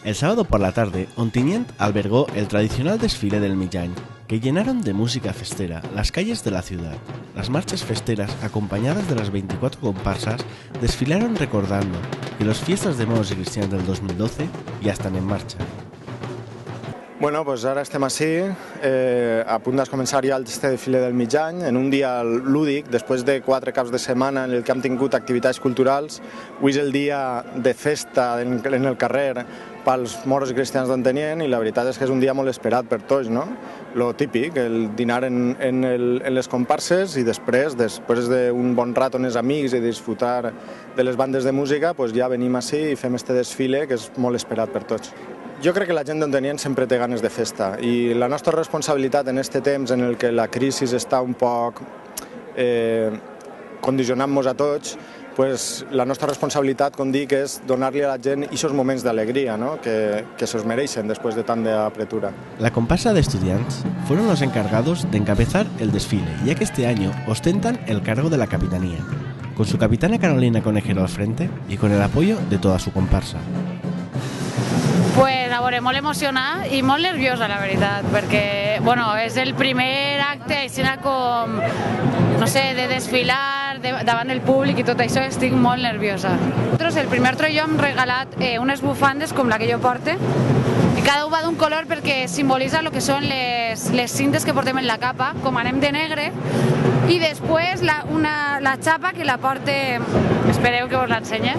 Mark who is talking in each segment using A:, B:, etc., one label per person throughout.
A: El sábado por la tarde, Ontinyent albergó el tradicional desfile del Mig-Any, que llenaron de música festera las calles de la ciudad. Las marchas festeras, acompañadas de las 24 comparsas, desfilaron recordando que las fiestas de moros y cristians del 2012 ja estan en marxa.
B: Bueno, doncs ara estem ací, a punt de començar ja este desfile del Mig-Any, en un dia lúdic, després de 4 caps de setmana en el que hem tingut activitats culturals. Avui és el dia de festa en el carrer pels moros i cristians d'Ontinyent i la veritat és que és un dia molt esperat per tots, no? Lo típic, el dinar en les comparses i després d'un bon rato amb els amics i disfrutar de les bandes de música, doncs ja venim ací i fem este desfile que és molt esperat per tots. Jo crec que la gent d'Ontinyent sempre té ganes de festa i la nostra responsabilitat en aquest temps en el que la crisi està un poc condicionant-nos a tots, pues la nostra responsabilitat, com dic, és donar-li a la gent aquests moments d'alegria, ¿no? que se'ls mereixen después de tant d'apretura.
A: La comparsa de estudiantes fueron los encargados de encabezar el desfile, ya que este año ostentan el cargo de la capitanía, con su capitana Carolina Conejero al frente y con el apoyo de toda su comparsa.
C: Pues, a veure, molt emocionada i molt nerviosa, la veritat, perquè, bueno, és el primer acte així com, no sé, de desfilar davant del públic i tot això, estic molt nerviosa. Nosaltres, el primer tro jo hem regalat unes bufandes com la que jo porte, i cada un va d'un color perquè simbolitza el que són les cintes que portem en la capa, com anem de negre, i després la xapa que la porte, espereu que us l'ensenye,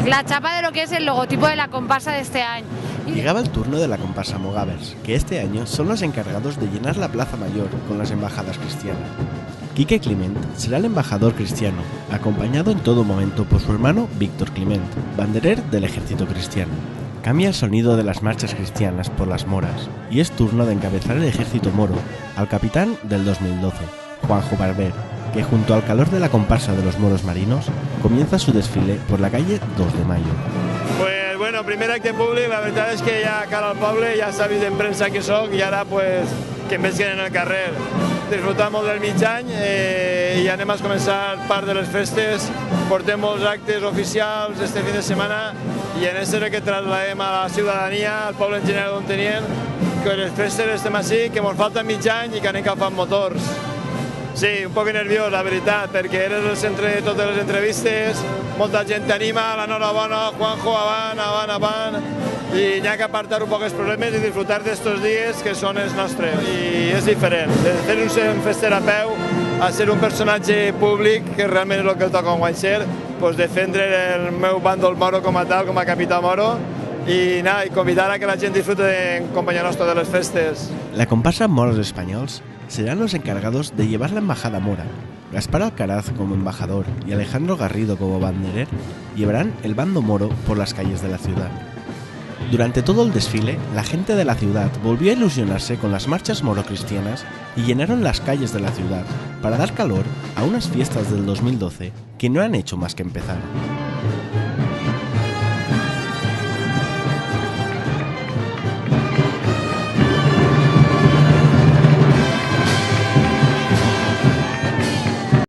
C: la chapa de lo que es el logotipo de la comparsa de este año.
A: Llegaba el turno de la comparsa Mogavers, que este año son los encargados de llenar la Plaza Mayor con las embajadas cristianas. Quique Climent será el embajador cristiano, acompañado en todo momento por su hermano Víctor Climent, banderer del ejército cristiano. Cambia el sonido de las marchas cristianas por las moras, y es turno de encabezar el ejército moro al capitán del 2012, Juanjo Barber, que junto al calor de la comparsa de los moros marinos comienza su desfile por la calle 2 de Mayo.
D: Pues bueno, primer acte públic, la veritat és que ja cal al poble, ja s'ha vist en premsa que soc i ara pues, que em vesguen en el carrer. Disfrutar molt del Mig-Any i anem a començar part de les festes, portem molts actes oficials este fin de setmana i en este que trasladem a la ciutadania, al poble en general d'Ontinyent, que les festes estem així, que ens falta Mig-Any i que anem agafant motors. Sí, un poc nerviós, la veritat, perquè eres el centre de totes les entrevistes, molta gent t'anima, l'enhorabona, Juanjo, avant, i n'hi ha que apartar un poc els problemes i disfrutar d'estos dies que són els nostres. I és diferent, de fer un fester a peu a ser un personatge públic, que realment és el que el toca enguany ser, doncs defendre el meu bàndol moro com a tal, com a capità moro, i convidar a que la gent disfrute en companyia nostra de les festes.
A: La comparsa Moros Españols serán los encargados de llevar la embajada mora. Gaspar Alcaraz como embajador y Alejandro Garrido como banderer llevarán el bando moro por las calles de la ciudad. Durante todo el desfile, la gente de la ciudad volvió a ilusionarse con las marchas moro-cristianas y llenaron las calles de la ciudad para dar calor a unas fiestas del 2012 que no han hecho más que empezar.